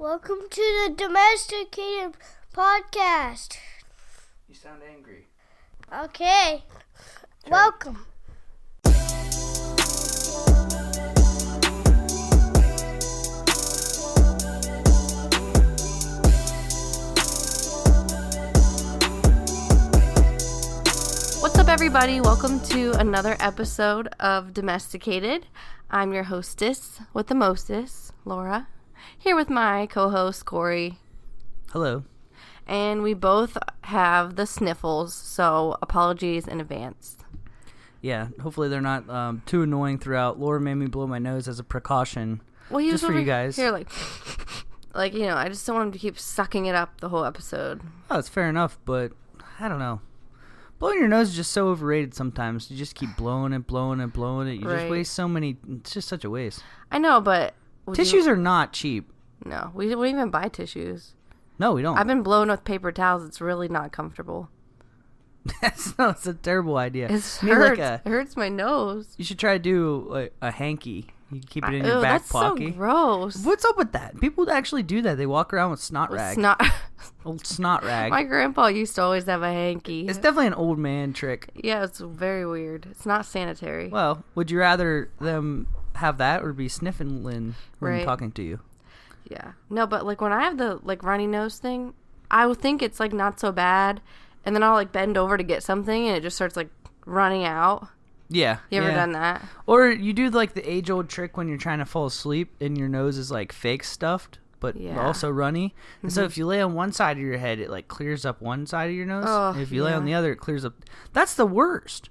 Welcome to the Domesticated podcast. You sound angry. Okay. Welcome. What's up, everybody? Welcome to another episode of Domesticated. I'm your hostess with the mostest, Laura, here with my co-host, Corey. Hello. And we both have the sniffles, so apologies in advance. Yeah, hopefully they're not too annoying throughout. Laura made me blow my nose as a precaution, Well, he just was for you guys. Here, I just don't want him to keep sucking it up the whole episode. Oh, that's fair enough, but I don't know. Blowing your nose is just so overrated sometimes. You just keep blowing it. You just waste so many. It's just such a waste. I know, but... Tissues are not cheap. No, we don't even buy tissues. No, we don't. I've been blown with paper towels. It's really not comfortable. It's a terrible idea. It hurts my nose. You should try to do a hanky. You keep it in your back pocket. That's so gross. What's up with that? People actually do that. They walk around with snot rag. Old snot rag. My grandpa used to always have a hanky. It's definitely an old man trick. Yeah, it's very weird. It's not sanitary. Well, would you rather them have that or be sniffing when talking to you? Yeah. No, but when I have the runny nose thing, I would think it's not so bad, and then I'll bend over to get something and it just starts running out. Yeah. You ever done that? Or you do the age-old trick when you're trying to fall asleep and your nose is fake stuffed, but also runny. And so if you lay on one side of your head, it clears up one side of your nose. Oh, if you lay on the other, it clears up. That's the worst.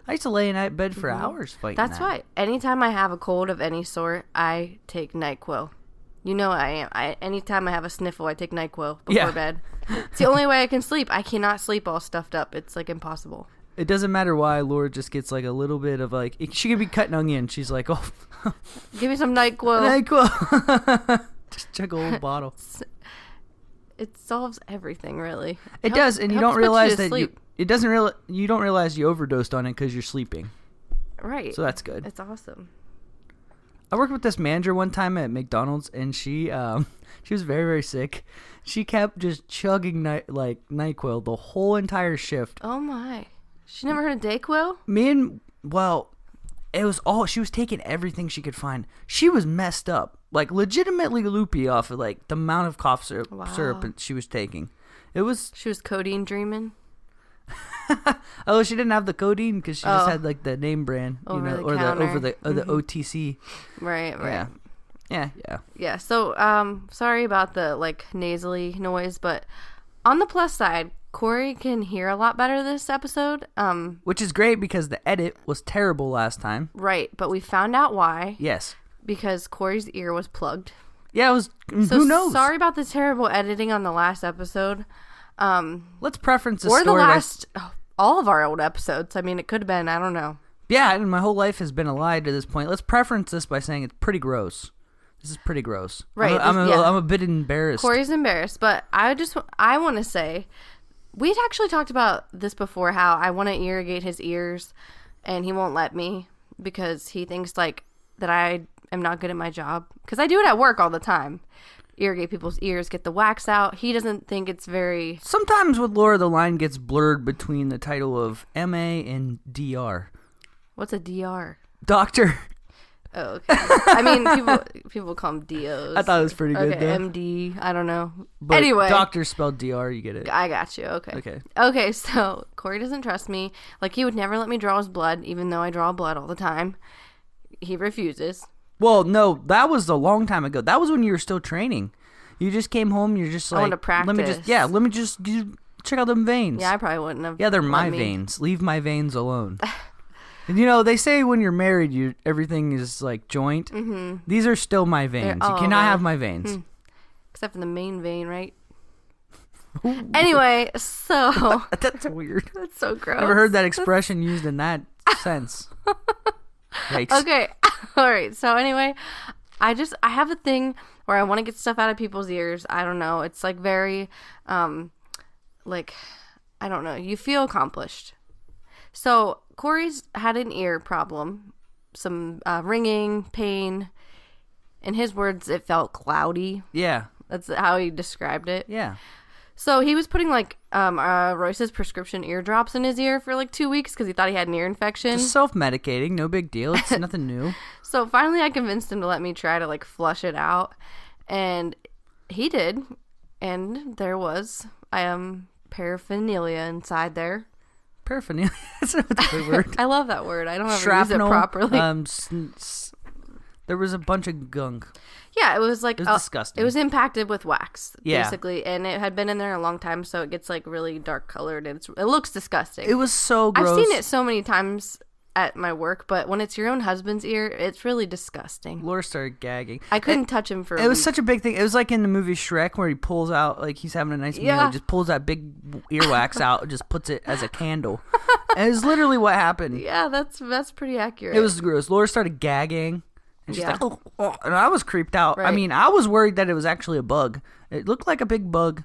I used to lay in bed for hours fighting That's why anytime I have a cold of any sort, I take NyQuil. You know I am. Anytime I have a sniffle, I take NyQuil before bed. It's the only way I can sleep. I cannot sleep all stuffed up. It's impossible. It doesn't matter why. Laura just gets a little bit of she could be cutting onion. She's like, oh, give me some NyQuil. NyQuil. Just chug a whole bottle. It solves everything, really. It does, and you don't realize that you don't realize you overdosed on it because you're sleeping. Right. So that's good. It's awesome. I worked with this manager one time at McDonald's, and she was very, very sick. She kept just chugging NyQuil the whole entire shift. Oh my! She never heard of Dayquil? It was all she was taking everything she could find. She was messed up, legitimately loopy off of the amount of cough syrup she was taking. She was codeine dreaming. Oh, she didn't have the codeine because she just had the name brand, or the OTC. Right. Yeah. So, sorry about the nasally noise, but on the plus side, Corey can hear a lot better this episode. Which is great because the edit was terrible last time. Right, but we found out why. Yes. Because Corey's ear was plugged. Yeah, it was. Who knows? Sorry about the terrible editing on the last episode. Let's preference the story. Or the last, all of our old episodes. I mean, it could have been, I don't know. Yeah, and my whole life has been a lie to this point. Let's preference this by saying it's pretty gross. This is pretty gross. Right. I'm a bit embarrassed. Corey's embarrassed, but I want to say, we'd actually talked about this before, how I want to irrigate his ears, and he won't let me because he thinks that I am not good at my job. Because I do it at work all the time. Irrigate people's ears, get the wax out. He doesn't think it's very... Sometimes with Laura, the line gets blurred between the title of MA and DR. What's a DR? Doctor. Oh, okay. I mean, people call them DOs. I thought it was pretty good, though. MD, I don't know. But anyway. Doctor spelled DR, you get it. I got you, Okay, so Corey doesn't trust me. He would never let me draw his blood, even though I draw blood all the time. He refuses. Well, no, that was a long time ago. That was when you were still training. You just came home, you're just I want to practice. Let me just check out them veins. Yeah, I probably wouldn't have. Yeah, they're my veins. Leave my veins alone. And they say when you're married, everything is joint. Mm-hmm. These are still my veins. You cannot have my veins. Except for the main vein, right? Anyway, so... That's weird. That's so gross. Never heard that expression used in that sense. Yikes. Okay. All right. So anyway, I have a thing where I want to get stuff out of people's ears. I don't know. It's very, I don't know. You feel accomplished. So Corey's had an ear problem, some ringing, pain. In his words, it felt cloudy. Yeah. That's how he described it. Yeah. So he was putting like Royce's prescription eardrops in his ear for like 2 weeks because he thought he had an ear infection. Just self-medicating, no big deal. It's nothing new. So finally I convinced him to let me try to like flush it out, and he did, and there was paraphernalia inside there. Paraphernalia. That's not a good word. I love that word. I don't ever Shrapnel, use it properly. There was a bunch of gunk. Yeah, it was like It was disgusting. It was impacted with wax, Yeah. basically, and it had been in there a long time, so it gets like really dark colored, and it looks disgusting. It was so gross. I've seen it so many times at my work, but when it's your own husband's ear, it's really disgusting. Laura started gagging. I couldn't touch him for a It was week. such a big thing. It was like in the movie Shrek where he pulls out, like he's having a nice meal, Yeah. he just pulls that big earwax out and just puts it as a candle. And it's literally what happened. Yeah, that's pretty accurate. It was gross. Laura started gagging. And she's Yeah. like, oh, and I was creeped out. I Right. mean, I was worried that it was actually a bug. It looked like a big bug.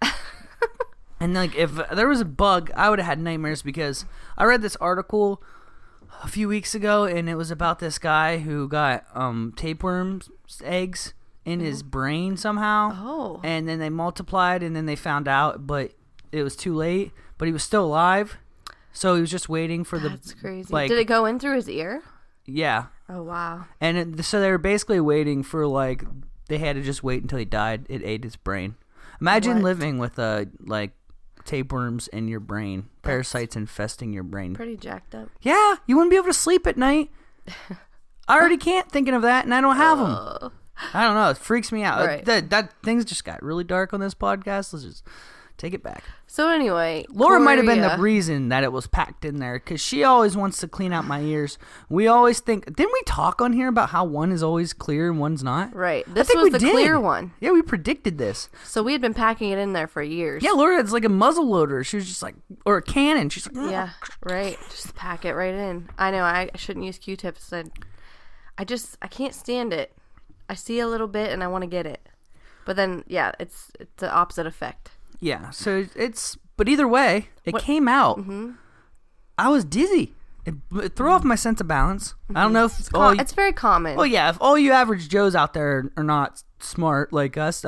And like, if there was a bug, I would have had nightmares because I read this article a few weeks ago, and it was about this guy who got tapeworms eggs in his brain somehow. Oh. And then they multiplied, and then they found out, but it was too late. But he was still alive, so he was just waiting for That's crazy. like, Did it go in through his ear? yeah. Oh, wow. And so they were basically waiting for, like, they had to just wait until he died. It ate his brain. Imagine What? living with, like, tapeworms in your brain, parasites infesting your brain. Pretty jacked up. Yeah, you wouldn't be able to sleep at night. I already can't thinking of that, and I don't have them. I don't know. It freaks me out. Right. That things just got really dark on this podcast. Let's just take it back. So anyway, Laura might have been the Corey, reason that it was packed in there because she always wants to clean out my ears. We always think, didn't we talk on here about how one is always clear and one's not? Right. I This think was we the did. clear one. Yeah, we predicted this. So we had been packing it in there for years. Yeah, Laura has like a muzzle loader. She was just like, or a cannon. She's like, Yeah, right. Just pack it right in. I know I shouldn't use Q-tips. I can't stand it. I see a little bit and I want to get it. But then, yeah, it's the opposite effect. Yeah, so but either way, it came out. Mm-hmm. I was dizzy. It threw off my sense of balance. I don't know if It's very common. well, yeah, if all you average Joes out there are not smart like us,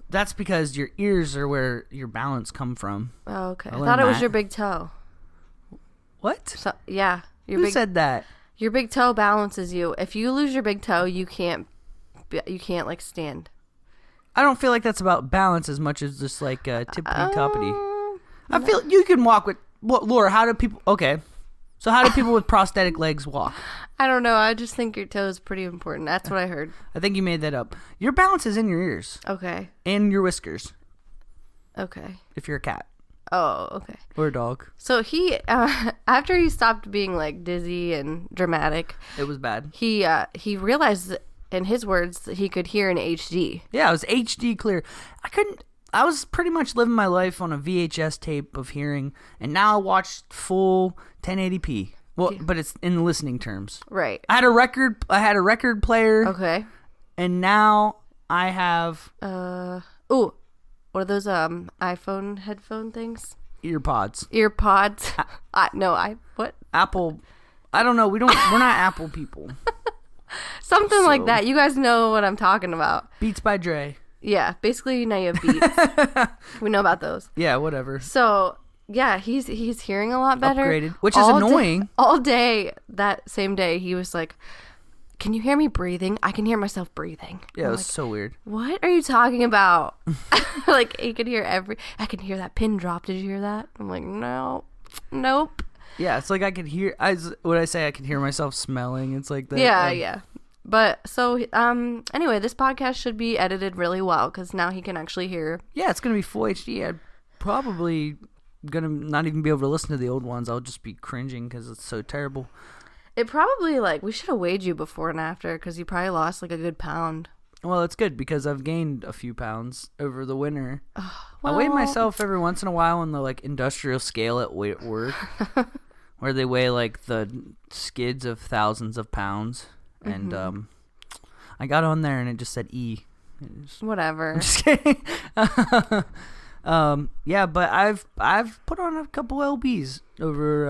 that's because your ears are where your balance come from. Oh, okay. I learned thought it was that. your big toe. What? So, yeah. Who said that? Your big toe balances you. If you lose your big toe, you can't like stand. I don't feel like that's about balance as much as just like tippity toppity. I no. feel you can walk with Laura. How do people? Okay, so how do people with prosthetic legs walk? I don't know. I just think your toe is pretty important. That's what I heard. I think you made that up. Your balance is in your ears Okay. and your whiskers. Okay. If you're a cat Oh, okay. or a dog, So he, after he stopped being like dizzy and dramatic, it was bad. he realized that, in his words, that he could hear in HD. Yeah, it was HD clear. I was pretty much living my life on a VHS tape of hearing, and now I watch full 1080p. Well, but it's in listening terms. Right. I had a record player, Okay. and now I have Ooh, what are those iPhone headphone things? earpods. Earpods. What? Apple. I don't know. We're not Apple people. Something like So- that. You guys know what I'm talking about. Beats by Dre. Yeah, basically now you have Beats. We know about those. Yeah, whatever. So yeah, he's hearing a lot better. Upgraded, which is annoying. All day that same day, he was like, "Can you hear me breathing? I can hear myself breathing." Yeah, I'm it was like, so weird. what are you talking about? Like he could hear I can hear that pin drop. Did you hear that? I'm like, no, nope. Yeah, it's like I could hear. I could hear myself smelling. It's like that. Yeah. But so anyway, this podcast should be edited really well because now he can actually hear. Yeah, it's gonna be full HD. I'm probably gonna not even be able to listen to the old ones. I'll just be cringing because it's so terrible. It probably we should have weighed you before and after because you probably lost like a good pound. Well, it's good because I've gained a few pounds over the winter. Well, I weigh myself every once in a while on the industrial scale at work, where they weigh like the skids of thousands of pounds, and I got on there and it just said E. Whatever. I'm just kidding. Yeah, but I've put on a couple lbs over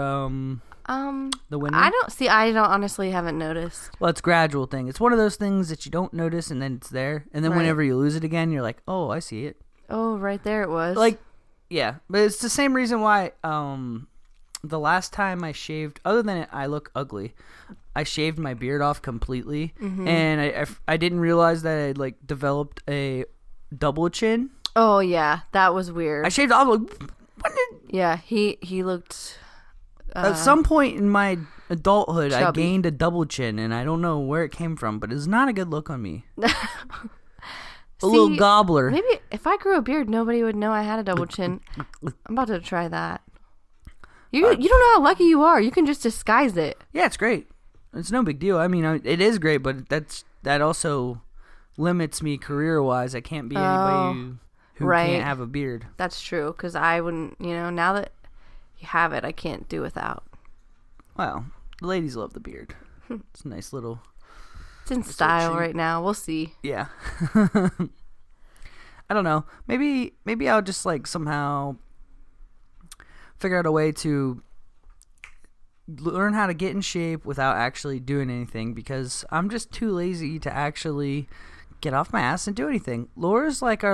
The winning? I don't honestly haven't noticed. Well, it's a gradual thing. It's one of those things that you don't notice and then it's there. And then Right. whenever you lose it again, you're like, oh, I see it. Oh, right there it was. Like, yeah. But it's the same reason why the last time I shaved, other than I look ugly, I shaved my beard off completely. Mm-hmm. And I didn't realize that I had, like, developed a double chin. Oh, yeah. That was weird. I shaved off, like, when did... Yeah, he looked... At some point in my adulthood, I chubby. gained a double chin, and I don't know where it came from, but it's not a good look on me. A little gobbler. Maybe if I grew a beard, nobody would know I had a double chin. I'm about to try that. You don't know how lucky you are. You can just disguise it. Yeah, it's great. It's no big deal. I mean, it is great, but that also limits me career-wise. I can't be anybody who right. can't have a beard. That's true, because I wouldn't, now that you have it, I can't do without. Well, the ladies love the beard. It's a nice little... It's in style right now. We'll see. Yeah. I don't know. Maybe I'll just, like, somehow figure out a way to learn how to get in shape without actually doing anything, because I'm just too lazy to actually get off my ass and do anything. Laura's like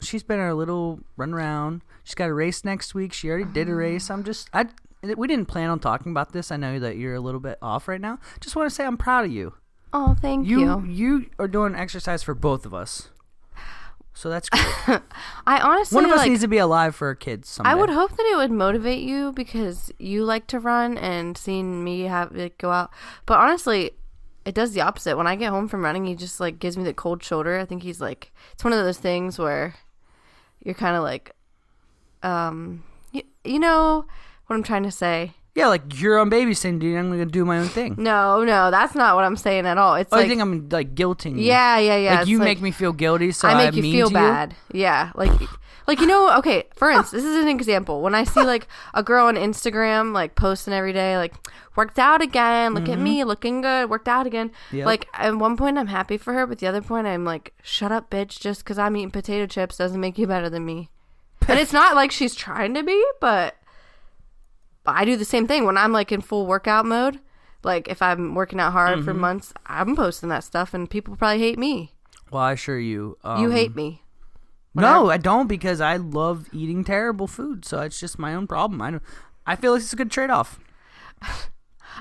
she's been our little run around. She's got a race next week. She already did a race. We didn't plan on talking about this. I know that you're a little bit off right now. Just want to say I'm proud of you. Oh, thank you. You are doing exercise for both of us. So that's great. I honestly, one of us needs to be alive for our kids someday. I would hope that it would motivate you, because you like to run, and seeing me have it go out. But honestly, it does the opposite. When I get home from running, he just, like, gives me the cold shoulder. I think he's like, it's one of those things where you're kind of like, you know what I'm trying to say. Yeah, like, you're on babysitting, dude. I'm going to do my own thing. No, that's not what I'm saying at all. It's I like, think I'm, like, guilting you. Yeah. Like, It's you make me feel guilty, so I make you mean feel to bad. Yeah, like, okay, for instance, this is an example. When I see, like, a girl on Instagram, like, posting every day, like, worked out again, look at me, looking good, worked out again. Yep. Like, at one point, I'm happy for her, but the other point, I'm like, shut up, bitch, just because I'm eating potato chips doesn't make you better than me. And it's not like she's trying to be, but I do the same thing when I'm, like, in full workout mode. Like, if I'm working out hard for months, I'm posting that stuff, and people probably hate me. Well, I assure you. You hate me. No, I don't, because I love eating terrible food, so it's just my own problem. I feel like it's a good trade-off.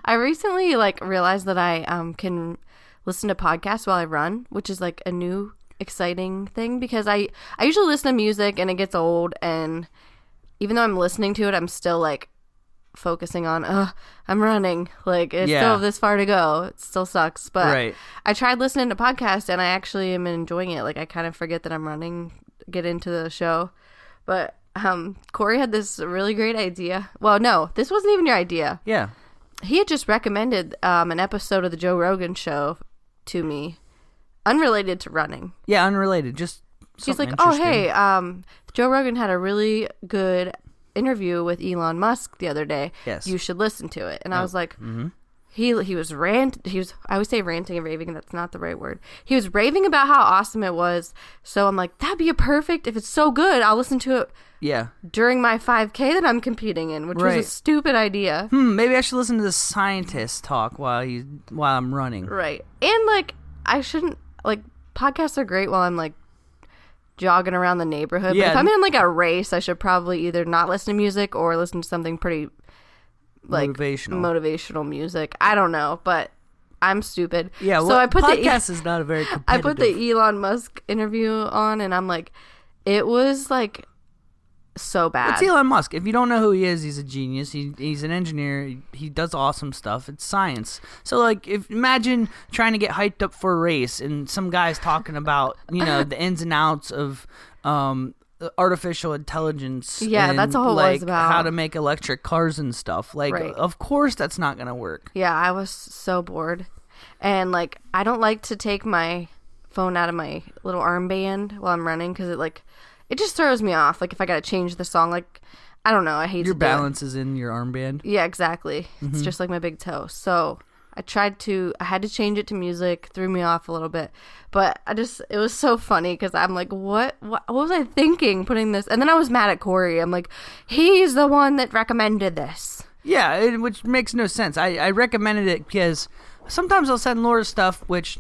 I recently, like, realized that I can listen to podcasts while I run, which is, like, a new exciting thing, because I usually listen to music and it gets old, and even though I'm listening to it, I'm still, like, focusing on I'm running, like, it's still this far to go, it still sucks, but right. I tried listening to podcasts and I actually am enjoying it. Like, I kind of forget that I'm running, get into the show. But Corey had this really great idea. Well, no, this wasn't even your idea. Yeah, he had just recommended an episode of the Joe Rogan show to me, unrelated to running. Yeah, unrelated, just he's like, interesting. oh, hey, Joe Rogan had a really good interview with Elon Musk the other day. Yes, you should listen to it. And I was like, he was I would say ranting and raving, and that's not the right word. He was raving about how awesome it was. So I'm like, that'd be a perfect, if it's so good, I'll listen to it. Yeah, During my 5K that I'm competing in, which was a stupid idea. Maybe I should listen to the scientist talk while I'm running. Right. And, like, I shouldn't, like, podcasts are great while I'm, like, jogging around the neighborhood. Yeah. But if I'm in, like, a race, I should probably either not listen to music or listen to something pretty, like, motivational music. I don't know, but I'm stupid. Yeah, well, so I put podcast is not a very competitive. I put the Elon Musk interview on, and I'm like, it was, like, so bad. It's Elon Musk. If you don't know who he is, he's a genius. He's an engineer. He does awesome stuff. It's science. So, like, imagine trying to get hyped up for a race and some guy's talking about, the ins and outs of artificial intelligence. Yeah, and, that's all it was about. How to make electric cars and stuff. Like, of course that's not going to work. Yeah, I was so bored. And, like, I don't like to take my phone out of my little armband while I'm running, because it just throws me off. Like, if I gotta change the song, like, I don't know, I hate your balance is in your armband. Yeah, exactly. It's just like my big toe. So I had to change it to music. Threw me off a little bit, but it was so funny, because I'm like, what was I thinking putting this? And then I was mad at Corey. I'm like, he's the one that recommended this. Yeah, which makes no sense. I recommended it because sometimes I'll send Laura stuff, which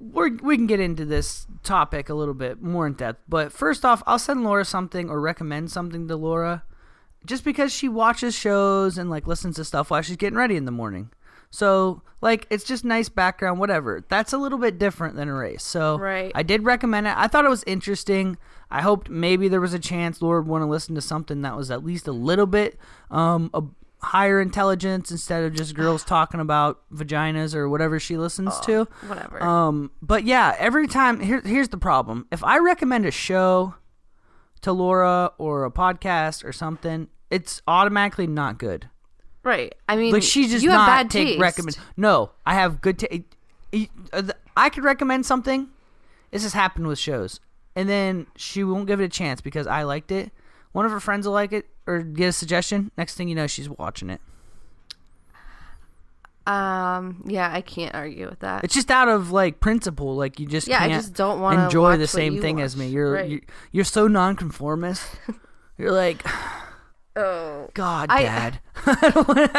we can get into this topic a little bit more in depth. But first off, I'll send Laura something or recommend something to Laura just because she watches shows and like listens to stuff while she's getting ready in the morning. So like it's just nice background, whatever. That's a little bit different than Erase. So Right. I did recommend it. I thought it was interesting. I hoped maybe there was a chance Laura would want to listen to something that was at least a little bit a higher intelligence instead of just girls talking about vaginas or whatever she listens to. Whatever. But yeah, every time here's the problem. If I recommend a show to Laura or a podcast or something, it's automatically not good. Right. I mean, Like she just you have not bad take taste. recommend. No, I have good taste. I could recommend something. This has happened with shows, and then she won't give it a chance because I liked it. One of her friends will like it or get a suggestion. Next thing you know, she's watching it. Yeah, I can't argue with that. It's just out of like principle. Like you just Yeah, I can't just don't wanna enjoy watch the what same you thing as watch. me. Right. You're so nonconformist. You're like, Oh. God, I- Dad. I don't wanna,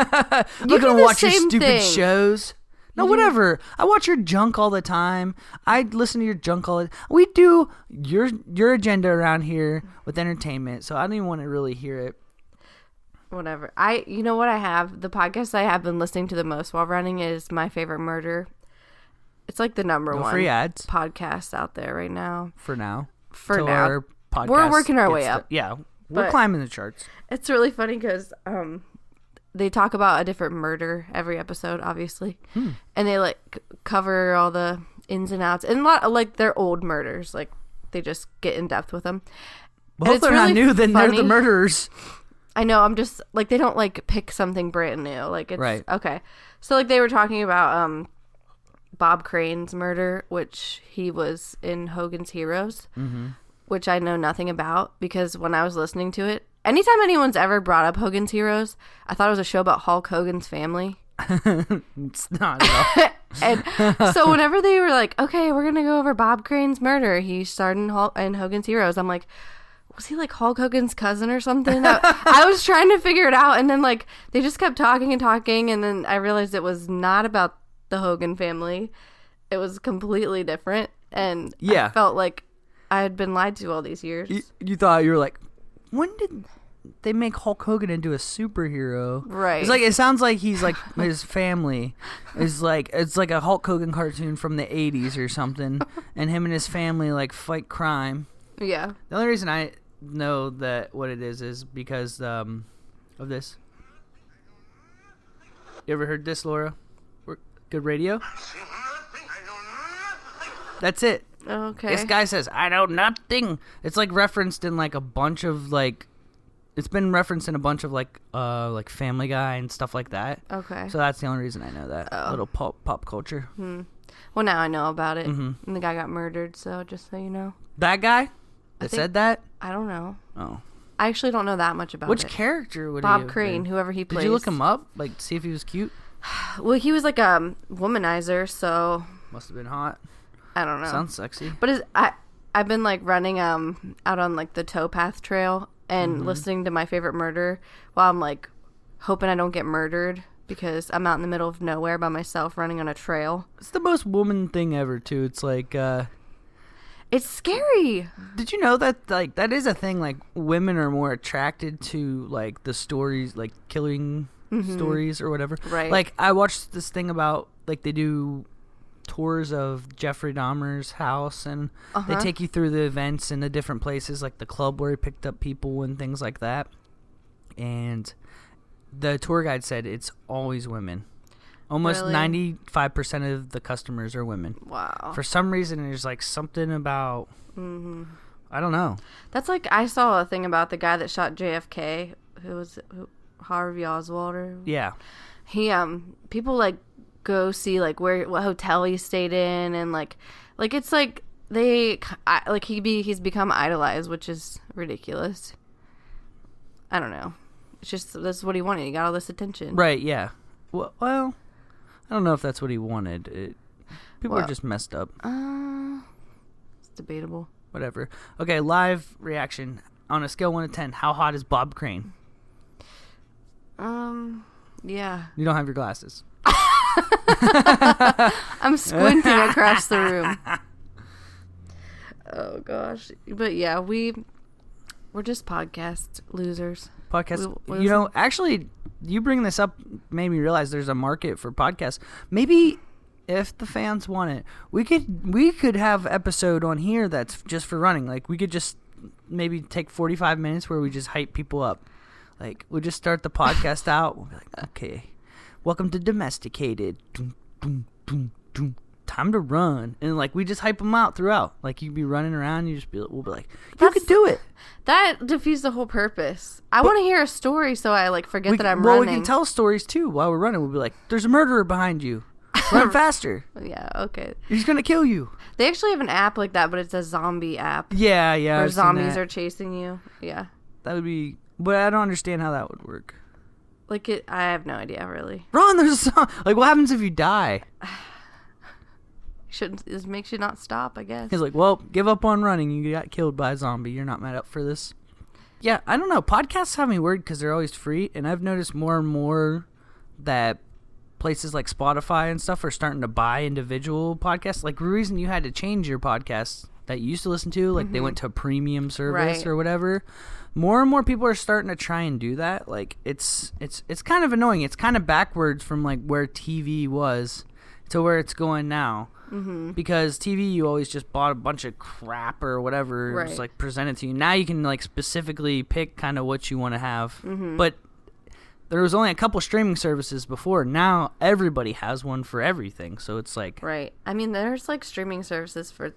I'm You not do gonna the watch your same stupid thing. shows. No, whatever. I watch your junk all the time. I listen to your junk all the. We do your agenda around here with entertainment, so I don't even want to really hear it. Whatever. You know what I have? The podcast I have been listening to the most while running is My Favorite Murder. It's like the number No one free ads podcast out there right now. for now. For Till now. our podcast We're working our gets way the- up. yeah, we're But- climbing the charts. It's really funny because they talk about a different murder every episode, obviously, and they like cover all the ins and outs, and a lot of, like they're old murders, like they just get in depth with them. Well, if it's they're not really new, then they're the funny. murderers. I know. I'm just like they don't like pick something brand new. Like it's Right. okay. So like they were talking about Bob Crane's murder, which he was in Hogan's Heroes, which I know nothing about because when I was listening to it, anytime anyone's ever brought up Hogan's Heroes, I thought it was a show about Hulk Hogan's family. It's not at all. And so whenever they were like, okay, we're gonna go over Bob Crane's murder, he starred in Hogan's Heroes. I'm like, was he like Hulk Hogan's cousin or something? I was trying to figure it out, and then like they just kept talking and talking, and then I realized it was not about the Hogan family. It was completely different, and Yeah. I felt like I had been lied to all these years. You thought you were like, when did they make Hulk Hogan into a superhero? Right. It's like it sounds like he's like his family is like it's like a Hulk Hogan cartoon from the 80s or something, and him and his family like fight crime. Yeah. The only reason I know that what it is because of this. You ever heard this, Laura? Good radio? That's it. Okay. This guy says, I know nothing. It's like referenced in like a bunch of like, it's been referenced in a bunch of like Family Guy and stuff like that. Okay. So that's the only reason I know that. Oh. Little pop culture. Well, now I know about it, and the guy got murdered. So just so you know, That guy that think- said that? I don't know. Oh. I actually don't know that much about Which it. character would he Bob have Crane, been? whoever he plays. Did you look him up? Like, see if he was cute? Well, he was like a womanizer, so Must have been hot. I don't know. Sounds sexy. But I've been like running out on like the towpath trail and listening to My Favorite Murder while I'm like hoping I don't get murdered because I'm out in the middle of nowhere by myself running on a trail. It's the most woman thing ever, too. It's like, It's scary. did you know that, like, that is a thing, like, women are more attracted to, like, the stories, like, killing stories or whatever. Right. Like, I watched this thing about, like, they do tours of Jeffrey Dahmer's house, and they take you through the events in the different places, like the club where he picked up people and things like that. And the tour guide said it's always women. Almost Really? 95% of the customers are women. Wow. For some reason, there's like something about I don't know. That's like I saw a thing about the guy that shot JFK, Harvey Oswald. Yeah, He people like go see like what hotel he stayed in, and like it's like he's become idolized, which is ridiculous. I don't know. It's just that's what he wanted. He got all this attention. right. Yeah. Well, I don't know if that's what he wanted. People are Well, just messed up. It's debatable. Whatever. Okay, live reaction on a scale 1 to 10. How hot is Bob Crane? Yeah. You don't have your glasses. I'm squinting across the room. Oh gosh. But yeah, we're just podcast losers. Podcast. Actually, you bring this up made me realize there's a market for podcasts. Maybe if the fans want it, we could have episode on here that's just for running. Like we could just maybe take 45 minutes where we just hype people up. Like we'll just start the podcast out. We'll be like, okay, welcome to Domesticated. Doom, doom, doom, doom. Time to run, and like we just hype them out throughout. Like you'd be running around, we'll be like, you could do it. That defeats the whole purpose. I want to hear a story, so I like forget that I'm running. Well, we can tell stories too while we're running. We'll be like, there's a murderer behind you. Run faster. Yeah, okay. He's gonna kill you. They actually have an app like that, but it's a zombie app. Yeah. Where zombies are chasing you. Yeah. That would be, but I don't understand how that would work. Like I have no idea really. Ron, like what happens if you die? It makes you not stop, I guess. He's like, well, give up on running. You got killed by a zombie. You're not mad up for this. Yeah, I don't know. Podcasts have me worried because they're always free, and I've noticed more and more that places like Spotify and stuff are starting to buy individual podcasts. Like the reason you had to change your podcast that you used to listen to, like they went to a premium service or whatever. More and more people are starting to try and do that. Like it's kind of annoying. It's kind of backwards from like where TV was to where it's going now. Mm-hmm. Because TV, you always just bought a bunch of crap or whatever, just like presented to you. Now you can like specifically pick kind of what you want to have. Mm-hmm. But there was only a couple streaming services before. Now everybody has one for everything. So it's like right. I mean, there's like streaming services for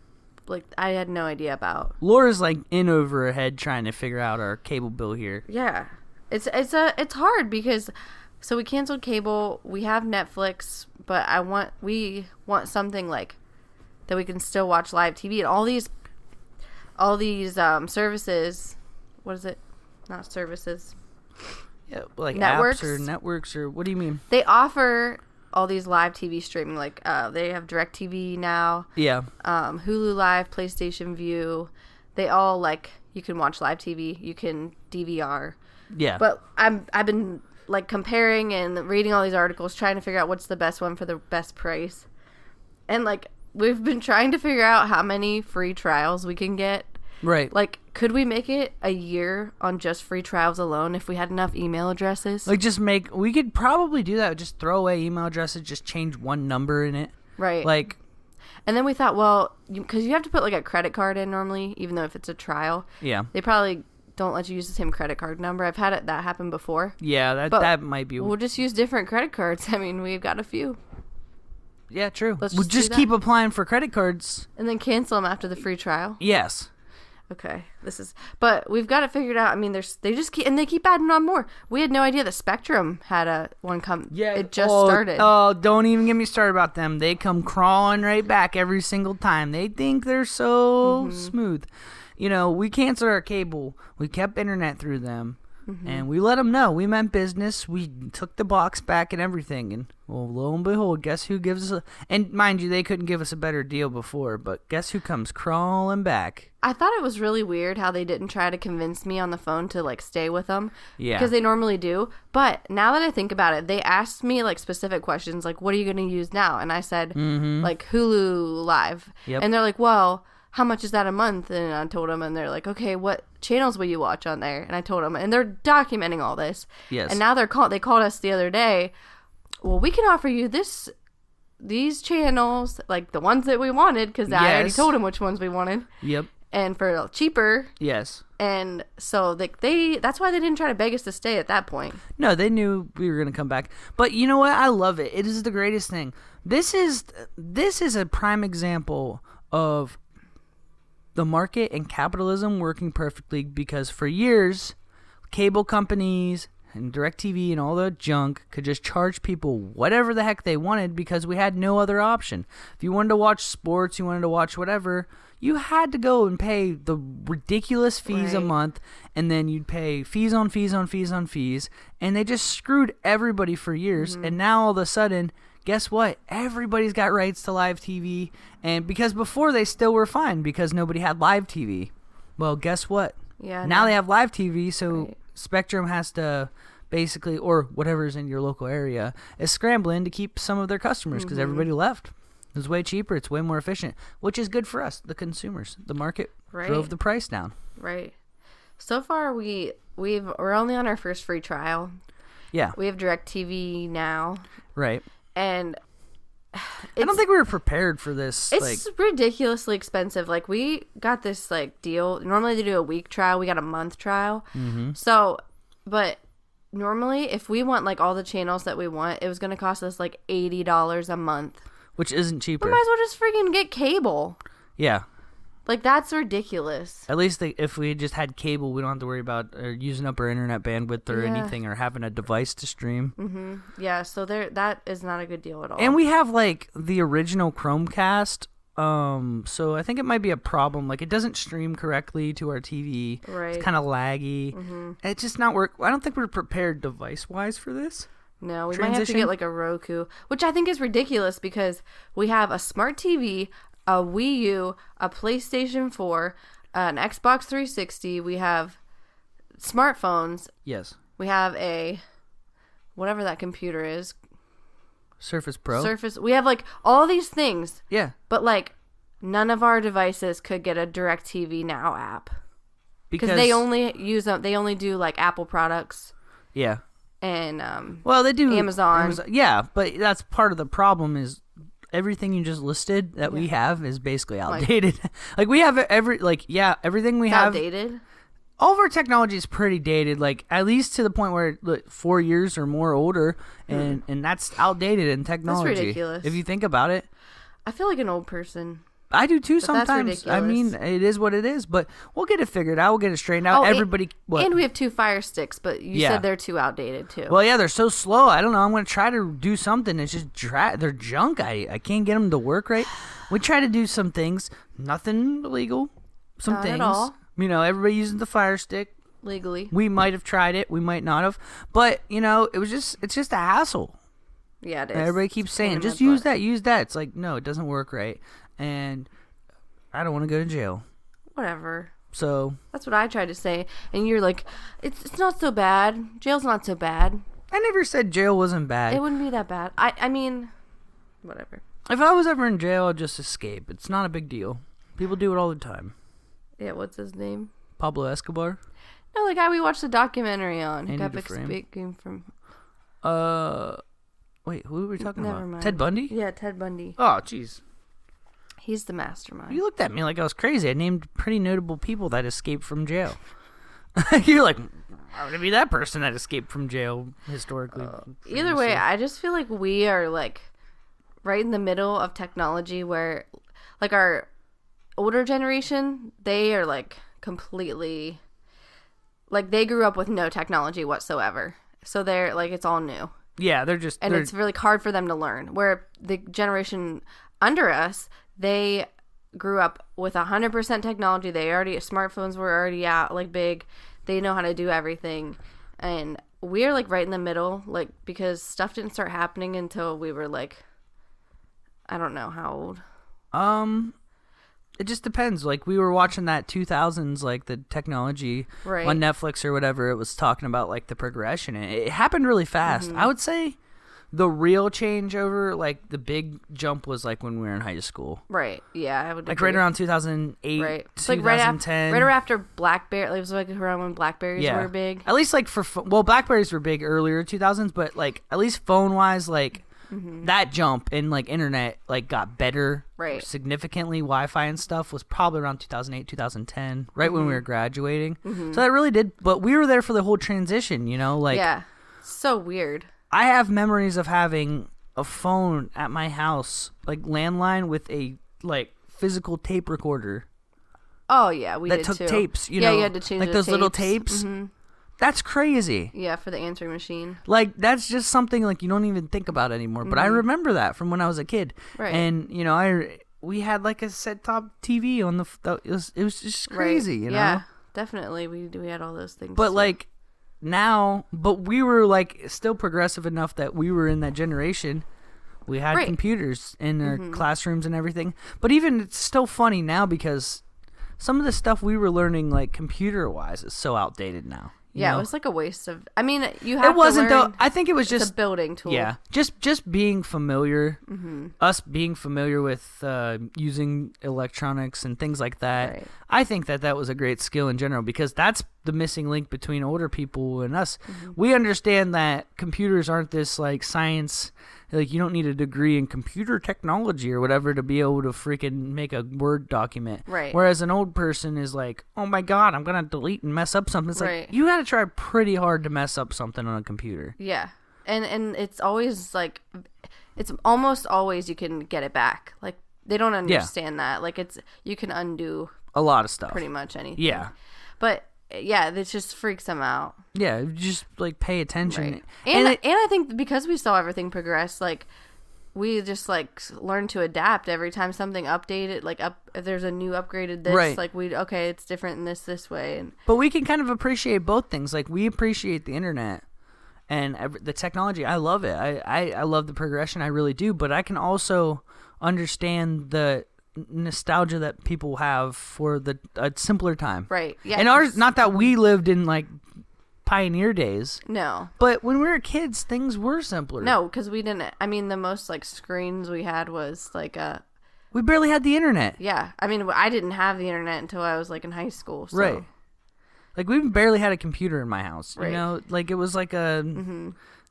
like I had no idea about. Laura's like in over her head trying to figure out our cable bill here. Yeah, it's hard because. So we canceled cable. We have Netflix, but we want something like that we can still watch live TV and all these services. What is it? Not services. Yeah, like networks. Apps or networks or what do you mean? They offer all these live TV streaming. Like they have DirecTV now. Yeah. Hulu Live, PlayStation View. They all like you can watch live TV. You can DVR. Yeah. But I've been like comparing and reading all these articles trying to figure out what's the best one for the best price, and like we've been trying to figure out how many free trials we can get. Right. Like could we make it a year on just free trials alone if we had enough email addresses? Like we could probably do that. Just throw away email addresses, just change one number in it. Right. Like, and then we thought, well, because you have to put like a credit card in normally, even though if it's a trial. Yeah. They probably don't let you use the same credit card number. I've had that happen before. Yeah, that might be. We'll just use different credit cards. I mean, we've got a few. Yeah, true. We'll just keep applying for credit cards. And then cancel them after the free trial. Yes. Okay, but we've got it figured out. I mean, they keep adding on more. We had no idea that Spectrum had one come. Yeah, it just started. Oh, don't even get me started about them. They come crawling right back every single time. They think they're so smooth. You know, we canceled our cable. We kept internet through them. And we let them know we meant business. We took the box back and everything. And, well, lo and behold, guess who gives us and mind you, they couldn't give us a better deal before. But guess who comes crawling back? I thought it was really weird how they didn't try to convince me on the phone to, like, stay with them. Yeah. Because they normally do. But now that I think about it, they asked me, like, specific questions. Like, what are you going to use now? And I said, like, Hulu Live. Yep. And they're like, well, how much is that a month? And I told them, and they're like, okay, what channels will you watch on there? And I told them, and they're documenting all this. Yes. And now they called us the other day. Well, we can offer you these channels, like the ones that we wanted, because I already told them which ones we wanted. Yep. And for cheaper. Yes. And so that's why they didn't try to beg us to stay at that point. No, they knew we were going to come back. But you know what? I love it. It is the greatest thing. This is a prime example of the market and capitalism working perfectly, because for years, cable companies and DirecTV and all the junk could just charge people whatever the heck they wanted because we had no other option. If you wanted to watch sports, you wanted to watch whatever, you had to go and pay the ridiculous fees a month, and then you'd pay fees on fees on fees on fees, and they just screwed everybody for years, and now all of a sudden, guess what? Everybody's got rights to live TV, and because before they still were fine because nobody had live TV. Well, guess what? Yeah. Now they have live TV, so Spectrum has to basically, or whatever's in your local area, is scrambling to keep some of their customers because everybody left. It was way cheaper. It's way more efficient, which is good for us, the consumers. The market drove the price down. Right. So far, we're only on our first free trial. Yeah. We have DirecTV now. Right. And I don't think we were prepared for this. It's ridiculously expensive. Like, we got this, like, deal. Normally, they do a week trial. We got a month trial. So, but normally, if we want, like, all the channels that we want, it was going to cost us, like, $80 a month. Which isn't cheaper. We might as well just freaking get cable. Yeah. Like, that's ridiculous. At least if we just had cable, we don't have to worry about using up our internet bandwidth or anything, or having a device to stream. Yeah, so that is not a good deal at all. And we have, like, the original Chromecast, so I think it might be a problem. Like, it doesn't stream correctly to our TV. Right. It's kind of laggy. It's just not work. I don't think we're prepared device-wise for this. No, we might have to get, like, a Roku, which I think is ridiculous because we have a smart TV, a Wii U, a PlayStation 4, an Xbox 360. We have smartphones. Yes. We have a whatever that computer is. Surface Pro. We have, like, all these things. Yeah. But, like, none of our devices could get a DirecTV Now app. Because they only they only do, like, Apple products. Yeah. And well, they do Amazon. Yeah, but that's part of the problem is everything you just listed that we have is basically outdated. Like we have everything we have outdated. All of our technology is pretty dated, like at least to the point where 4 years or more older, and that's outdated in technology. That's ridiculous. If you think about it. I feel like an old person. I do too But that's sometimes. ridiculous. I mean, it is what it is, but we'll get it figured out. We'll get it straightened out. And we have 2 Fire Sticks, but you said they're too outdated too. Well, yeah, they're so slow. I don't know. I'm going to try to do something. It's just they're junk. I can't get them to work right. We try to do some things. Nothing illegal. Not at all. You know, everybody using the Fire Stick. Legally. We might have tried it. We might not have. But, you know, it's just a hassle. Yeah, it is. Everybody keeps saying, just use that. It's like, no, it doesn't work right. And I don't want to go to jail. Whatever. So that's what I tried to say, and you're like, it's not so bad. Jail's not so bad. I never said jail wasn't bad. It wouldn't be that bad. I mean, whatever. If I was ever in jail, I'd just escape. It's not a big deal. People do it all the time. Yeah, what's his name? Pablo Escobar. No, the guy we watched the documentary on. He Andy got Dufresne. escaping from. Wait, who were we talking Never about? mind. Ted Bundy? Yeah, Ted Bundy. Oh, jeez. He's the mastermind. You looked at me like I was crazy. I named pretty notable people that escaped from jail. You're like, I want to be that person that escaped from jail historically. Either way, I just feel like we are like right in the middle of technology where like our older generation, they are like completely like they grew up with no technology whatsoever. So they're like it's all new. Yeah, it's really hard for them to learn. Where the generation under us, they grew up with 100% technology. Smartphones were already out, like big. They know how to do everything. And we're like right in the middle, like because stuff didn't start happening until we were like, I don't know how old. It just depends. Like we were watching that 2000s, like the technology on Netflix or whatever. It was talking about like the progression. And it happened really fast. I would say the real changeover, like the big jump, was like when we were in high school. Right. Yeah, I would. Like agree. right around 2008, right. 2010. Right after BlackBerry. It was like around when Blackberries were big. At least like Blackberries were big earlier 2000s, but like at least phone wise, like that jump in like internet like got better significantly. Wi-Fi and stuff was probably around 2008, 2010, right when we were graduating. So that really did. But we were there for the whole transition, you know, like so weird. I have memories of having a phone at my house, like landline with a like physical tape recorder. Oh yeah, we did that took too. tapes. You know, you had to change like the those little tapes. tapes. That's crazy. Yeah, for the answering machine. Like that's just something like you don't even think about anymore. But I remember that from when I was a kid. Right. And you know, we had like a set top TV on it was just crazy. You know. Yeah, definitely. We had all those things. But too. like. Now, but we were like still progressive enough that we were in that generation. We had computers in our classrooms and everything. But even it's still funny now because some of the stuff we were learning like computer wise is so outdated now. Yeah, know? it was like a waste of. I mean, you have. It wasn't to learn, though. I think it was it's just a building tool. Yeah, just being familiar, us being familiar with using electronics and things like that. Right. I think that was a great skill in general because that's the missing link between older people and us. We understand that computers aren't this like science. Like you don't need a degree in computer technology or whatever to be able to freaking make a Word document. Right. Whereas an old person is like, oh my God, I'm gonna delete and mess up something. It's Right. like you got to try pretty hard to mess up something on a computer. Yeah, and it's always like, it's almost always you can get it back. Like they don't understand that. Like you can undo A lot of stuff. pretty much anything. Yeah. But yeah, it just freaks them out. Yeah, just like pay attention. Right. And I think because we saw everything progress, like we just like learn to adapt every time something updated, like if there's a new upgraded this, Right. like okay, it's different in this way. And But we can kind of appreciate both things. Like we appreciate the internet and the technology. I love it. I love the progression. I really do. But I can also understand the nostalgia that people have for a simpler time. right. Yeah. And ours, not that we lived in like pioneer days, No. but when we were kids, things were simpler. No, because we didn't. I mean, the most like screens we had was like We barely had the internet. yeah. I mean, I didn't have the internet until I was like in high school. So. Right. Like we barely had a computer in my house. Right. You know, like it was like it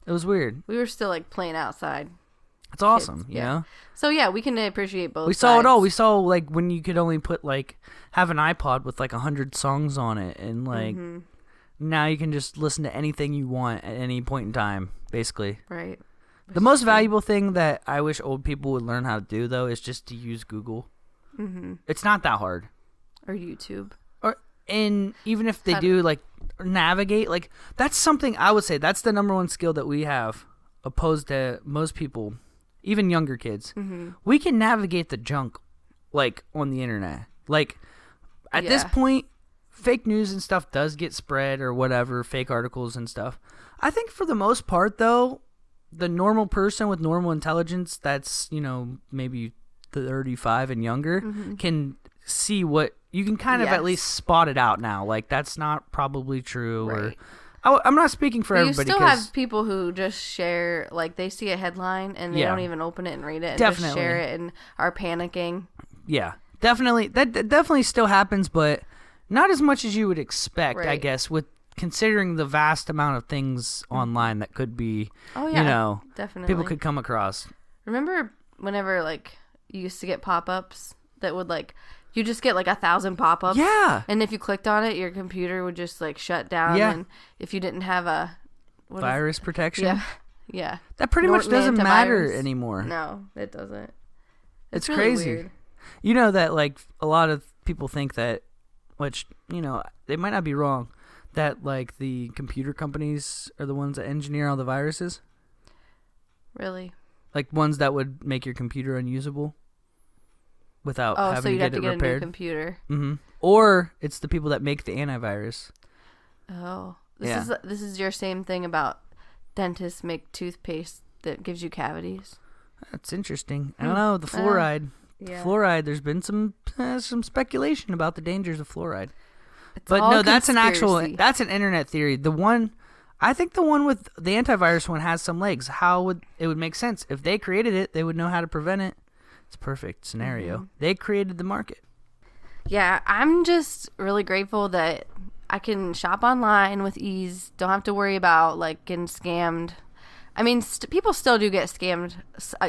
was weird. We were still like playing outside. It's awesome, Kids, you yeah. know? So yeah, we can appreciate both. We saw it all. sides. We saw like when you could only put like have an iPod with like 100 songs on it, and like now you can just listen to anything you want at any point in time, basically. Right. The most valuable thing that I wish old people would learn how to do though is just to use Google. It's not that hard. Or YouTube. And even if they do like navigate, like that's something I would say that's the number one skill that we have opposed to most people, even younger kids. We can navigate the junk like on the internet. Like at this Yeah. point, fake news and stuff does get spread or whatever, fake articles and stuff. I think for the most part though, the normal person with normal intelligence that's, you know, maybe 35 and younger can see what you can kind of at Yes. least spot it out now. Like that's not probably true. Right. Or I'm not speaking for But you everybody. still 'Cause- have people who just share, like they see a headline and they Yeah. don't even open it and read it and Definitely. just share it and are panicking. yeah, definitely. That definitely still happens, but not as much as you would expect, I Right. guess, with considering the vast amount of things online that could be, Oh yeah, you know, definitely. people could come across. Remember whenever like you used to get pop-ups that would like you just get like 1,000 pop-ups. Yeah. And if you clicked on it, your computer would just like shut down. Yeah. And if you didn't have a what is- Virus protection. yeah, yeah. That pretty much Norton doesn't matter antivirus. anymore. No, it doesn't. It's really crazy. weird. You know that like a lot of people think that, which you know they might not be wrong, that like the computer companies are the ones that engineer all the viruses, Really? like ones that would make your computer unusable without Oh, so having you'd to have get to it get a new repaired. computer. Or it's the people that make the antivirus. Oh, Yeah. this is your same thing about dentists make toothpaste that gives you cavities. That's interesting. I don't know the fluoride. Yeah. Fluoride. There's been some speculation about the dangers of fluoride. It's But all no, that's an conspiracy. that's an internet theory. I think the one with the antivirus one has some legs. It would make sense if they created it, they would know how to prevent it. It's a perfect scenario. They created the market. Yeah, I'm just really grateful that I can shop online with ease. Don't have to worry about like getting scammed. I mean, people still do get scammed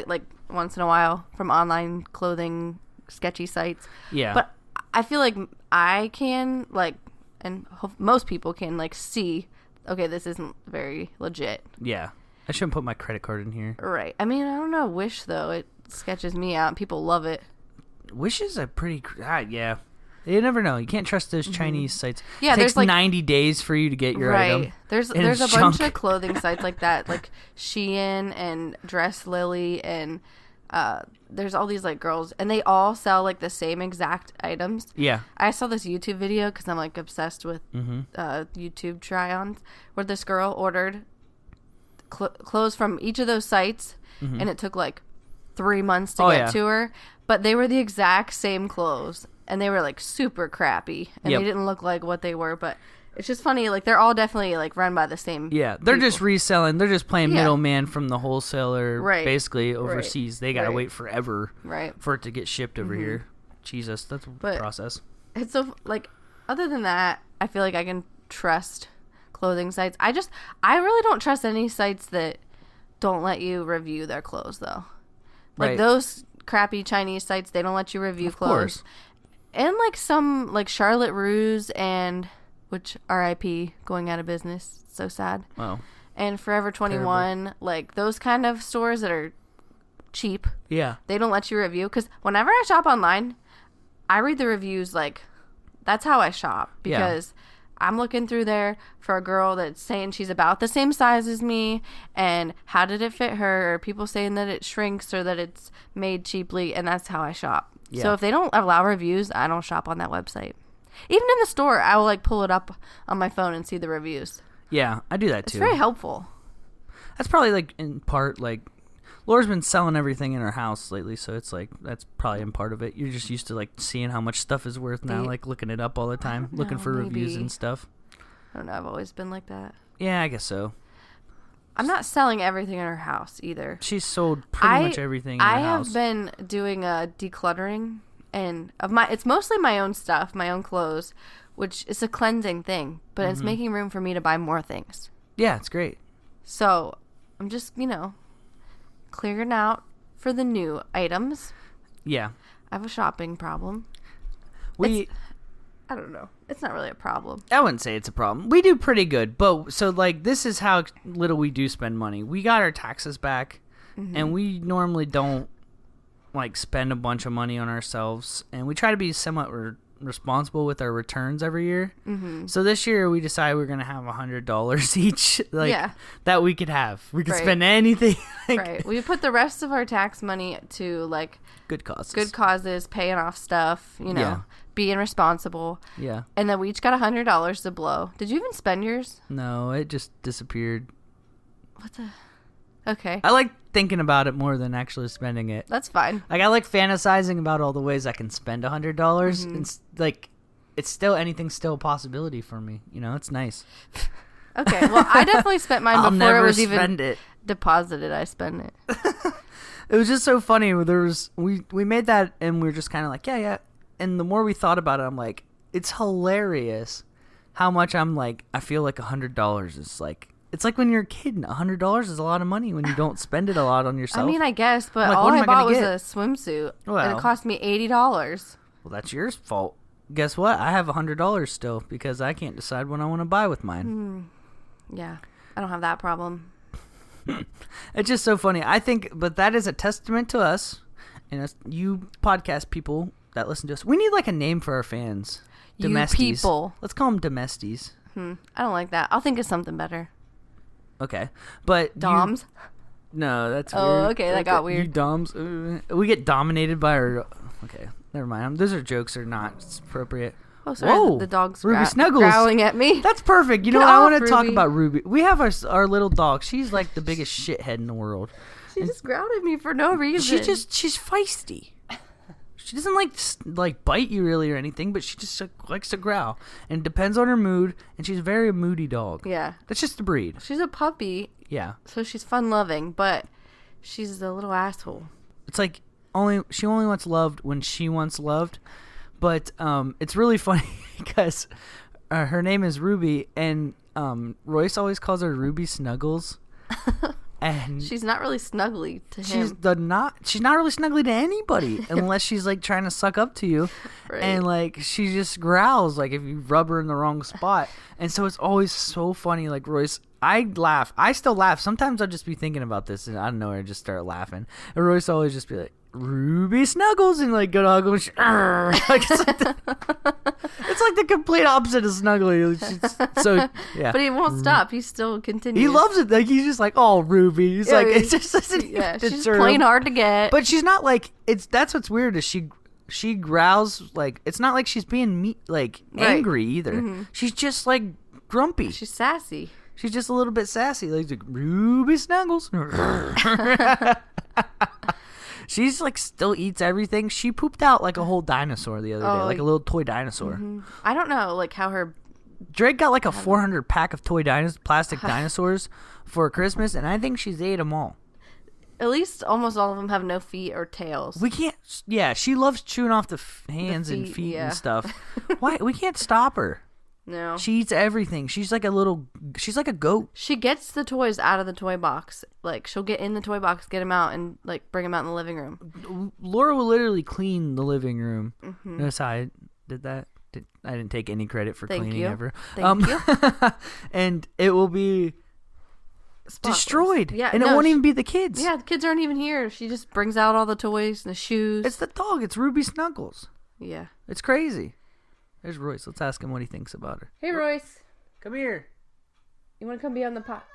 like once in a while from online clothing sketchy sites. Yeah. But I feel like I can like, and most people can like see, okay, this isn't very legit. Yeah. I shouldn't put my credit card in here. Right. I mean, I don't know. Wish though, it sketches me out. People love it. Wish is a pretty yeah. You never know. You can't trust those Chinese sites. Yeah, it takes there's, like- 90 days for you to get your item. There's and a it's bunch junk. of clothing sites like that, like Shein and Dress Lily, and there's all these like girls, and they all sell like the same exact items. Yeah. I saw this YouTube video because I'm like obsessed with YouTube try-ons, where this girl ordered clothes from each of those sites, and it took like 3 months to get to her, but they were the exact same clothes, and they were like super crappy, and Yep. they didn't look like what they were, but It's just funny. Like, they're all definitely, like, run by the same Yeah, they're just people. reselling. They're just playing Yeah. middleman from the wholesaler, Right. basically overseas. They gotta Right. wait forever Right. for it to get shipped over here. Jesus, that's a But- process. It's so, like, other than that, I feel like I can trust clothing sites. I really don't trust any sites that don't let you review their clothes, though. Like, Right. those crappy Chinese sites, they don't let you review Of clothes. course. And, like, some, like, Charlotte Russe and, which, RIP, going out of business. So sad. Oh, And Forever 21, like, those kind of stores that are cheap, yeah. they don't let you review. Because whenever I shop online, I read the reviews, like, that's how I shop. Yeah. Because I'm looking through there for a girl that's saying she's about the same size as me, and how did it fit her, or people saying that it shrinks or that it's made cheaply, and that's how I shop. Yeah. So if they don't allow reviews, I don't shop on that website. Even in the store, I will, like, pull it up on my phone and see the reviews. Yeah, I do that It's too. very helpful. That's probably, like, in part, like, Laura's been selling everything in her house lately, so it's like that's probably in part of it. You're just used to, like, seeing how much stuff is worth now, like looking it up all the time, looking for reviews maybe. and stuff. I don't know. I've always been like that. Yeah, I guess so. I'm not selling everything in her house either. She's sold pretty much everything in her I house. have been doing a decluttering, and it's mostly my own stuff, my own clothes, which is a cleansing thing, but it's making room for me to buy more things. Yeah, it's great. So I'm just, clearing out for the new items. Yeah. I have a shopping problem. I don't know. It's not really a problem. I wouldn't say it's a problem. We do pretty good, but so, like, this is how little we do spend money. We got our taxes back, and we normally don't, like, spend a bunch of money on ourselves, and we try to be somewhat responsible with our returns every year. So this year we decided we're gonna have $100 each, like, that we could have. We could spend anything. Like, Right. We put the rest of our tax money to, like, good causes. paying off stuff, being responsible. Yeah. And then we each got $100 to blow. Did you even spend yours? No, it just disappeared. What the? Okay. I like thinking about it more than actually spending it. That's fine. Like, I like fantasizing about all the ways I can spend $100. And, like, it's still, anything's still a possibility for me. It's nice. Okay. Well, I definitely spent mine I'll before never it was spend even it. deposited. I spent it. It was just so funny. We made that, and we were just kind of like, yeah. And the more we thought about it, I'm like, it's hilarious how much I feel like $100 is like, it's like when you're a kid, $100 is a lot of money when you don't spend it a lot on yourself. I mean, I guess, but like, all what am I I gonna bought was get? a swimsuit, and Well. it cost me $80. Well, that's your fault. Guess what? I have $100 still because I can't decide what I want to buy with mine. Yeah, I don't have that problem. It's just so funny. I think, but that is a testament to us and us, you podcast people that listen to us. We need, like, a name for our fans. You Domesties. people. Let's call them Domesties. I don't like that. I'll think of something better. Okay, but Doms. No, that's weird. Oh, okay, that got You weird. doms. We get dominated by our. Okay, never mind. Those are jokes that are not appropriate. Oh, sorry. Whoa, The dog's Ruby Snuggles. growling at me. That's perfect. You know Get what? I off, want to talk Ruby. about Ruby. We have our little dog. She's like the biggest shithead in the world. She just growled at me for no reason. She's feisty. She doesn't like bite you really or anything, but she just likes to growl. And it depends on her mood, and she's a very moody dog. Yeah. That's just the breed. She's a puppy, Yeah. so she's fun-loving, but she's a little asshole. It's like she only wants loved when she wants loved. But it's really funny because her name is Ruby, and Royce always calls her Ruby Snuggles. And She's not really snuggly to him. she's not really snuggly to anybody unless she's like trying to suck up to you. Right. And like she just growls like if you rub her in the wrong spot. And so it's always so funny. Like Royce, I laugh. I still laugh. Sometimes I'll just be thinking about this and I don't know, I just start laughing. And Royce always just be like, Ruby Snuggles, and like go to hug him. Like, it's like the complete opposite of snuggly. So yeah, But he won't stop. He still continues. he loves it. Like he's just like, oh, Ruby. He's like, Yeah, it's just doesn't Yeah, even she's deserve- playing hard to get. But she's not like that's what's weird is she growls like it's not like she's being Right. angry either. She's just like grumpy. she's sassy. She's just a little bit sassy. Like Ruby Snuggles. She's like still eats everything. She pooped out like a whole dinosaur the other day, like a little toy dinosaur. I don't know, like how her Drake got like a 400 pack of plastic dinosaurs for Christmas, and I think she's ate them all. At least almost all of them have no feet or tails. We can't. Yeah, she loves chewing off the hands and feet and stuff. Why? We can't stop her. No. She eats everything. She's like a goat. She gets the toys out of the toy box. Like, she'll get in the toy box, get them out, and, like, bring them out in the living room. Laura will literally clean the living room. Notice how I did that? I didn't take any credit for cleaning ever. Thank you. And it will be destroyed. Yeah, and it won't even be the kids. Yeah, the kids aren't even here. She just brings out all the toys and the shoes. It's the dog. It's Ruby Snuggles. Yeah. It's crazy. There's Royce. Let's ask him what he thinks about her. Hey, Royce. Come here. You want to come be on the pot?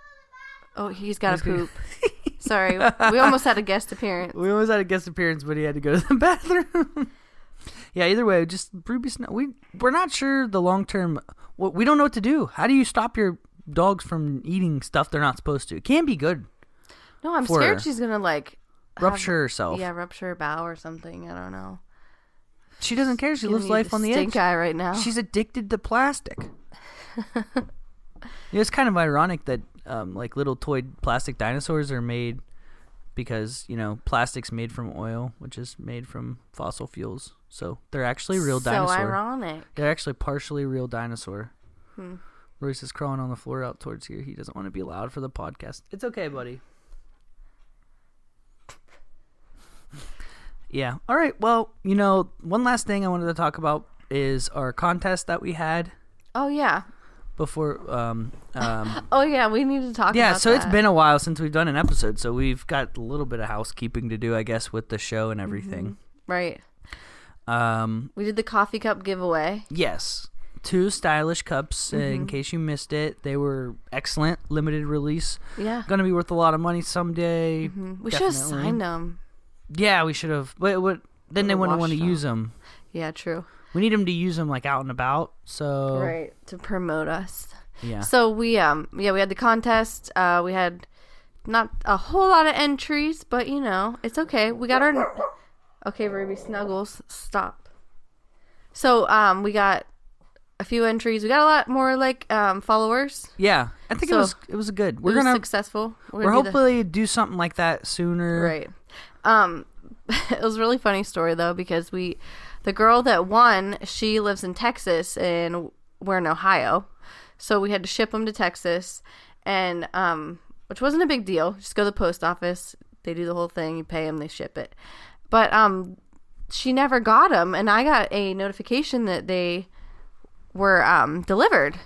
Oh, he's got to poop. Sorry. We almost had a guest appearance. We almost had a guest appearance, but he had to go to the bathroom. Yeah, either way, just Ruby Snuggles. We're not sure the long-term... we don't know what to do. How do you stop your dogs from eating stuff they're not supposed to? It can't be good. No, I'm scared she's going to, like... rupture herself. Yeah, rupture her bowel or something. I don't know. She doesn't care. She lives life on the edge. Stink eye right now. She's addicted to plastic. It's kind of ironic that like little toy plastic dinosaurs are made because, plastic's made from oil, which is made from fossil fuels. So they're actually real dinosaur. So ironic. They're actually partially real dinosaur. Royce is crawling on the floor out towards here. He doesn't want to be loud for the podcast. It's okay, buddy. Yeah. All right. Well, one last thing I wanted to talk about is our contest that we had. Oh, yeah. Before. Oh, yeah. We need to talk about that. Yeah. So it's been a while since we've done an episode. So we've got a little bit of housekeeping to do, I guess, with the show and everything. Right. We did the coffee cup giveaway. Yes. 2 stylish cups. In case you missed it, they were excellent. Limited release. Yeah. Going to be worth a lot of money someday. We should have signed them. Yeah, we should have. But then they wouldn't want to use them. Yeah, true. We need them to use them like out and about. So right, to promote us. Yeah. So we we had the contest. We had not a whole lot of entries, but it's okay. We got our okay, Ruby Snuggles, stop. So we got a few entries. We got a lot more followers. Yeah, I think it was good. We're gonna successful. We're hopefully do something like that sooner. Right. It was a really funny story though, because the girl that won, she lives in Texas and we're in Ohio, so we had to ship them to Texas, and which wasn't a big deal. Just go to the post office, they do the whole thing, you pay them, they ship it. But she never got them, and I got a notification that they were delivered,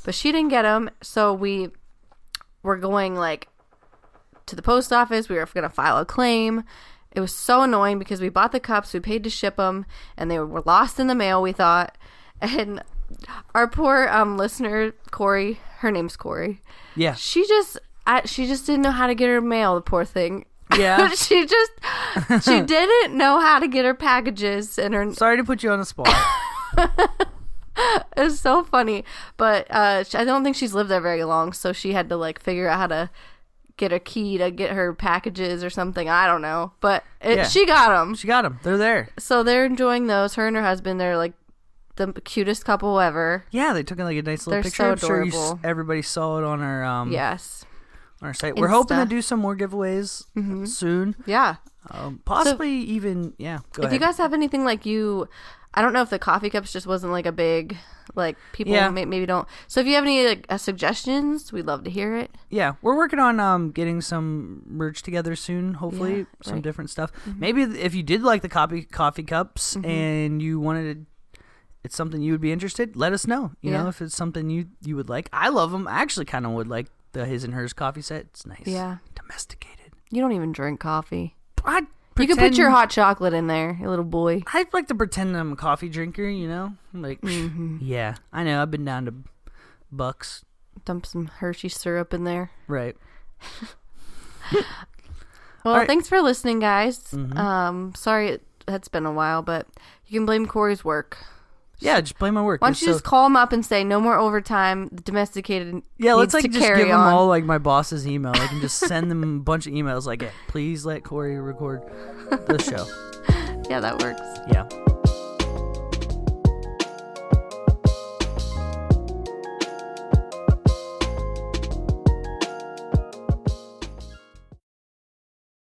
but she didn't get them. So we were going to the post office. We were going to file a claim. It was so annoying because we bought the cups, we paid to ship them, and they were lost in the mail, we thought. And our poor listener, Corey, her name's Corey. Yeah. She just didn't know how to get her mail, the poor thing. Yeah. she didn't know how to get her packages and her. Sorry to put you on the spot. It was so funny, but I don't think she's lived there very long, so she had to figure out how to get a key to get her packages or something. I don't know, but she got them. She got them. They're there. So they're enjoying those. Her and her husband, they're the cutest couple ever. Yeah, they took a nice little they're picture. So I'm sure adorable. Everybody saw it on our yes, on our site. Insta. We're hoping to do some more giveaways soon. Yeah, possibly even Go ahead. If you guys have anything I don't know if the coffee cups just wasn't a big people maybe don't. So if you have any suggestions, we'd love to hear it. Yeah, we're working on getting some merch together soon. Hopefully, some different stuff. Maybe if you did like the coffee cups and you wanted to, it's something you would be interested. Let us know. You know if it's something you would like. I love them. I actually kind of would like the his and hers coffee set. It's nice. Yeah, domesticated. You don't even drink coffee. You can put your hot chocolate in there, you little boy. I'd like to pretend I'm a coffee drinker, Yeah, I know. I've been down to Bucks. Dump some Hershey syrup in there. Right. Well, thanks for listening, guys. Sorry it's been a while, but you can blame Corey's work. Yeah, just blame my work. Why don't you just call him up and say no more overtime? Domesticated. Yeah, let's just give them all my boss's email. I can just send them a bunch of emails please let Corey record the show. Yeah, that works. Yeah.